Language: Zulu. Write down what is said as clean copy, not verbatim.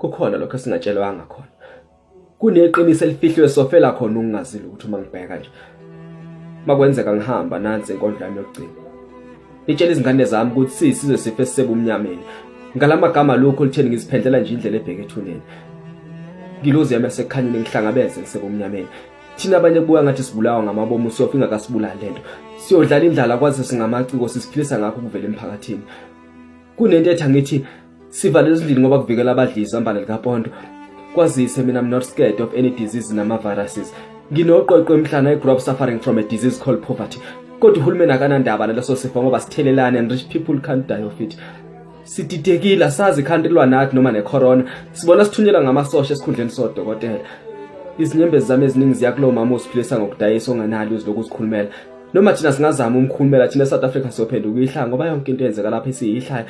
kukhona lokho esingatshelwanga khona. Kuneqiniso elifihlwe sofela khona ungazile ukuthi uma ngibheka nje. Makwenzeka ngihamba nansi enkondlo yami yokugcina. Ngitshela izingane zami ukuthi sisizwe sife sisebumnyameni. Ngalamagama lokho litheni ngiziphendlela nje indlela ebheke ethuneni. Ngilozi yami yasekhanyeni ngihlangabeze ngisebumnyameni. Thina abanye kubuka ngathi sibulawa ngamabomu siyofika kasibulala lento. Siyodlala indlala kwaze singamaciko sisiphilisa ngakho kuvela emphakathini. Kunento ethi ngithi sivalele izindlini ngoba kuvikela abadlisi ambala likaPondo. Kwazise mina I'm not scared of any disease nama viruses. Nginoqoqo emhlana I grew up suffering from a disease called poverty. Kodwa uhulumeni akanandaba naleso sifo ngoba sithelelana and rich people can't die of it. Sititekile sazi ikhantilwa nathi noma necorona. Sibona sithunyelwa ngamasosha esikhundleni sodokotela. Izinyembezi zami eziningi ziyakulo mama usiphilisa ngokudayisa onganalo uzilokhu sikhulumela. Noma thina singazama umkhulumela thina eSouth Africa sophenduka ihlanga ngoba yonke into eyenzeka lapha isiyihlaya.